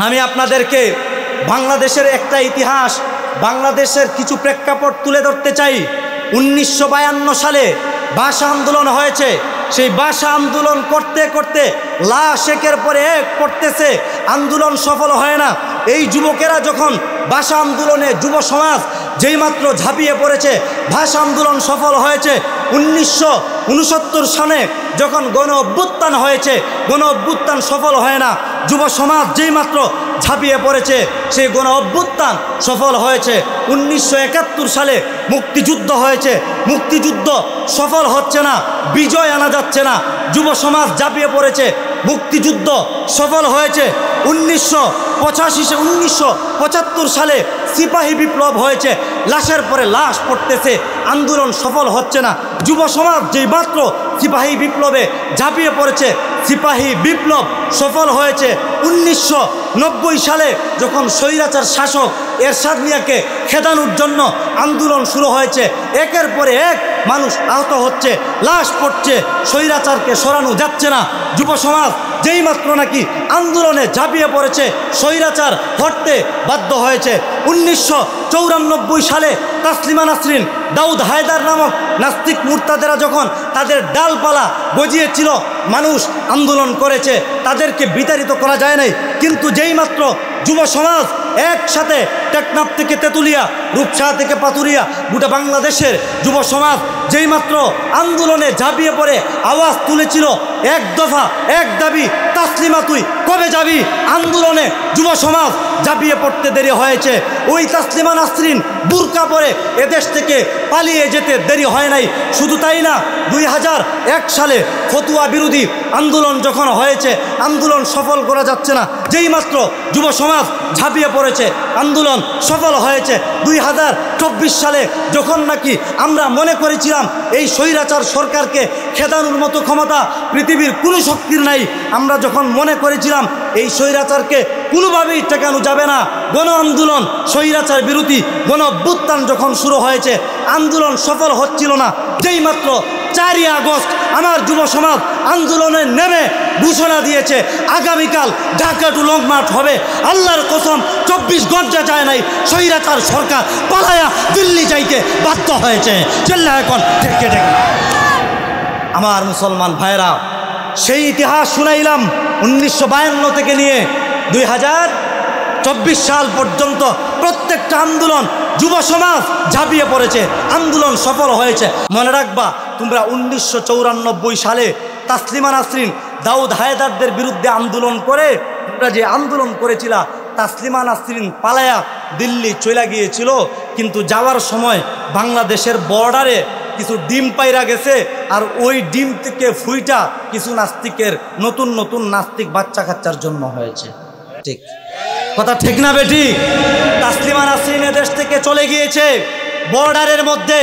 আমি আপনাদেরকে বাংলাদেশের একটা ইতিহাস, বাংলাদেশের কিছু প্রেক্ষাপট তুলে ধরতে চাই। 1952 সালে ভাষা আন্দোলন হয়েছে। সেই ভাষা আন্দোলন করতে করতে লাশ একের পরে এক পড়তেছে, আন্দোলন সফল হয় না। এই যুবকেরা যখন ভাষা আন্দোলনে, যুব সমাজ যেইমাত্র ঝাঁপিয়ে পড়েছে, ভাষা আন্দোলন সফল হয়েছে। 1969 সালে যখন গণ অভ্যুত্থান হয়েছে, গণ অভ্যুত্থান সফল হয় না। যুব সমাজ যেইমাত্র ঝাঁপিয়ে পড়েছে, সেই গণ অভ্যুত্থান সফল হয়েছে। 1971 সালে মুক্তিযুদ্ধ হয়েছে, মুক্তিযুদ্ধ সফল হচ্ছে না, বিজয় আনা যাচ্ছে না। যুব সমাজ ঝাঁপিয়ে পড়েছে, মুক্তিযুদ্ধ সফল হয়েছে। 1975 সালে সিপাহী বিপ্লব হয়েছে, লাশের পরে লাশ পড়তেছে, আন্দোলন সফল হচ্ছে না। যুব সমাজ যেই মাত্র সিপাহী বিপ্লবে ঝাঁপিয়ে পড়েছে, সিপাহী বিপ্লব সফল হয়েছে। 1990 সালে যখন স্বৈরাচার শাসক এরশাদ মিয়াকে খেদানোর জন্য আন্দোলন শুরু হয়েছে, একের পরে এক মানুষ আহত হচ্ছে, লাশ পড়ছে, স্বৈরাচারকে সরানো যাচ্ছে না। যুব সমাজ যেই মাত্র নাকি আন্দোলনে ঝাঁপিয়ে পড়েছে, স্বৈরাচার হটতে বাধ্য হয়েছে। 1994 সালে তাসলিমা নাসরিন, দাউদ হায়দার নামক নাস্তিক মুরতাদেরা যখন তাদের ডালপালা গজিয়েছিল, মানুষ আন্দোলন করেছে, তাদেরকে বিতাড়িত করা যায় নাই। কিন্তু যেই মাত্র যুব সমাজ একসাথে টেকনাফ থেকে তেতুলিয়া, রূপসা থেকে পাতুরিয়া, গোটা বাংলাদেশের যুব সমাজ যেইমাত্র আন্দোলনে ঝাঁপিয়ে পড়ে আওয়াজ তুলেছিল, এক দফা এক দাবি, তাসলিমা তুই কবে যাবি। আন্দোলনে যুব সমাজ ঝাঁপিয়ে পড়তে দেরি হয়েছে। ওই তাসলিমা নাসরিন বুরকা পরে এদেশ থেকে পালিয়ে যেতে দেরি হয় নাই। শুধু তাই না, 2001 সালে ফতুয়া বিরোধী আন্দোলন যখন হয়েছে, আন্দোলন সফল করা যাচ্ছে না, যেই মাত্র যুব সমাজ ঝাঁপিয়ে পড়েছে, আন্দোলন সফল হয়েছে। 2024 সালে যখন নাকি আমরা মনে করেছিলাম এই স্বৈরাচার সরকারকে খেদানোর মতো ক্ষমতা পৃথিবীর কোনো শক্তির নাই, আমরা যখন মনে করেছিলাম এই স্বৈরাচারকে কোনোভাবেই ঠেকানো যাবে না, গণ আন্দোলন, স্বৈরাচার বিরোধী গণ অভ্যুত্থান যখন শুরু হয়েছে, আন্দোলন সফল হচ্ছিল না, যেই মাত্র 4ই আগস্ট আমার যুব সমাজ আন্দোলনে নেমে ঘোষণা দিয়েছে আগামীকাল ঢাকা টু লং মার্চ হবে। আল্লাহর কসম 24 ঘন্টা যায় নাই, স্বৈরাচার সরকার পালায়া দিল্লি যাইতে বাধ্য হয়েছে। চেল্লা এখন ঠেকে ঠেকে। আমার মুসলমান ভাইরা, সেই ইতিহাস শুনাইলাম 1952 থেকে নিয়ে 2024 সাল পর্যন্ত প্রত্যেকটা আন্দোলন যুব সমাজ ঝাঁপিয়ে পড়েছে, আন্দোলন সফল হয়েছে। মনে রাখবা, তোমরা 1994 সালে তাসলিমা নাসরিন, দাউদ হায়দারদের বিরুদ্ধে আন্দোলন করে, তোমরা যে আন্দোলন করেছিলা, তাসলিমা নাসরিন পালায়া দিল্লি চলে গিয়েছিল, কিন্তু যাওয়ার সময় বাংলাদেশের বর্ডারে কিছু ডিম পাইরা গেছে, আর ওই ডিম থেকে ফুইটা কিছু নাস্তিকের নতুন নতুন নাস্তিক বাচ্চা কাচ্চার জন্ম হয়েছে। ঠিক কথা ঠিক না বেটি? তাসলিমা নাসরিন দেশ থেকে চলে গিয়েছে, বর্ডারের মধ্যে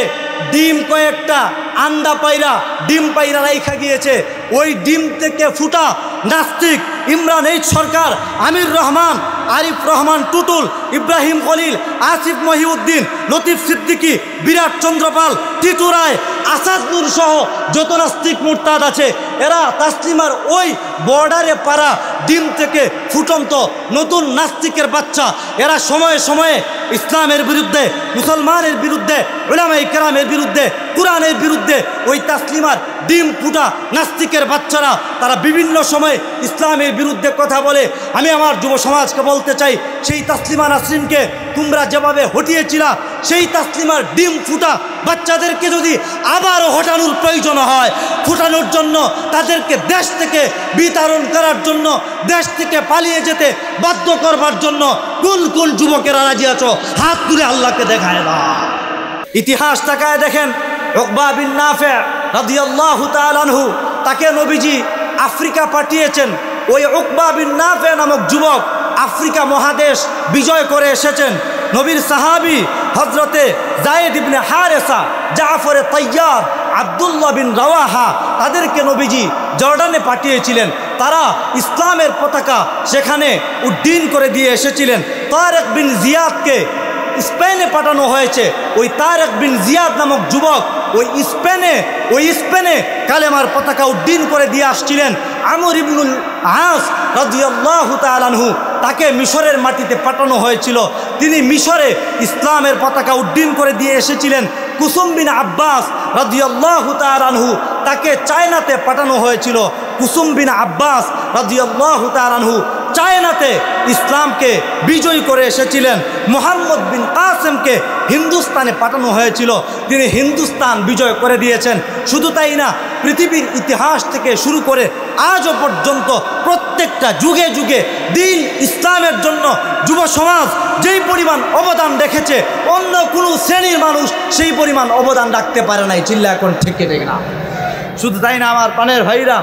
ডিম কয়েকটা আন্ডা পায়রা, ডিম পায়রা রাইখা গিয়েছে। ওই ডিম থেকে ফুটা নাস্তিক ইমরান এইচ সরকার, আমির রহমান, আরিফ রহমান টুটুল, ইব্রাহিম খলিল, আসিফ মহিউদ্দিন, লতিফ সিদ্দিকী, বিরাট চন্দ্রপাল, টিটু রায়, আসাদুর সহ যত নাস্তিক মুরতাদ আছে, এরা তাসলিমার ওই বর্ডারে পাড়া ডিম থেকে ফুটন্ত নতুন নাস্তিকের বাচ্চা। এরা সময়ে সময়ে ইসলামের বিরুদ্ধে, মুসলমানের বিরুদ্ধে, উলামায়ে কেরামের বিরুদ্ধে, কোরআনের বিরুদ্ধে, ওই তাসলিমার ডিম ফুটা নাস্তিকের বাচ্চারা তারা বিভিন্ন সময়ে ইসলামের বিরুদ্ধে কথা বলে। আমি আমার যুব সমাজকে বলতে চাই, সেই তাসলিমা নাসরিনকে তোমরা যেভাবে হটিয়েছিলা, সেই তাসলিমার ডিম ফুটা বাচ্চাদেরকে যদি আবারও হটানোর প্রয়োজন হয়, ফুটানোর জন্য তাদেরকে দেশ থেকে বিতাড়ন করার জন্য, দেশ থেকে পালিয়ে যেতে বাধ্য করবার জন্য কোন কোন যুবকেরা রাজি আছো? হাত তুলে আল্লাহকে দেখায় না। ইতিহাস তাকায় দেখেন, উকবা বিন নাফে রাদিয়াল্লাহু তাআলা আনহু, তাকে নবীজি আফ্রিকা পাঠিয়েছেন। ওই উকবা বিন নাফে নামক যুবক আফ্রিকা মহাদেশ বিজয় করে এসেছেন। নবীর সাহাবী হজরতে যায়েদ ইবনে হারেসা, জাফর তাইয়ার, আব্দুল্লাহ বিন রাওয়াহা, তাদেরকে নবীজি জর্ডানে পাঠিয়েছিলেন। তারা ইসলামের পতাকা সেখানে উড্ডীন করে দিয়ে এসেছিলেন। তারেক বিন জিয়াদকে স্পেনে পাঠানো হয়েছে। ওই তারেক বিন জিয়াদ নামক যুবক ওই স্পেনে কালেমার পতাকা উড্ডীন করে দিয়ে আসছিলেন। আমর ইবনুল আস রাদিয়াল্লাহু তাআলা আনহু তাকে মিশরের মাটিতে পাঠানো হয়েছিল। তিনি মিশরে ইসলামের পতাকা উড্ডীন করে দিয়ে এসেছিলেন। কুসুম বিন আব্বাস রাদিয়াল্লাহু তাআলা আনহু, তাকে চায়নাতে পাঠানো হয়েছিল। কুসুম বিন আব্বাস রাদিয়াল্লাহু তাআলা আনহু চায়নাতে ইসলামকে বিজয় করে এসেছিলেন। মুহাম্মদ বিন কাসেমকে হিন্দুস্তানে পাঠানো হয়েছিল, তিনি হিন্দুস্তান বিজয় করে দিয়েছেন। শুধু তাই না, পৃথিবীর ইতিহাস থেকে শুরু করে আজও পর্যন্ত প্রত্যেকটা যুগে যুগে দিন ইসলামের জন্য যুব সমাজ যেই পরিমাণ অবদান রেখেছে, অন্য কোনো শ্রেণীর মানুষ সেই পরিমাণ অবদান রাখতে পারে নাই। চিল্লা এখন ঠিক না? শুধু তাই না আমার প্রাণের ভাইরা,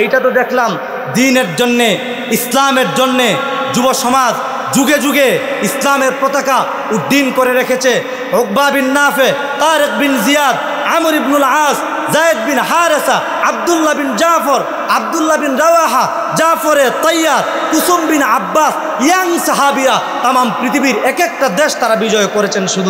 এইটা তো দেখলাম দ্বীনের জন্যে, ইসলামের জন্যে যুব সমাজ যুগে যুগে ইসলামের পতাকা উড্ডীন করে রেখেছে। উকবা বিন নাফে, তারেক বিন জিয়াদ, আমর ইবনুল আস, জায়েদ বিন হারেসা, আবদুল্লাহ বিন জাফর, আবদুল্লাহ বিন রাওয়াহা, জাফরে তৈয়ার, কুসুম বিন আব্বাস, ইয়াং সাহাবিরা তাম পৃথিবীর এক একটা দেশ তারা বিজয় করেছেন। শুধু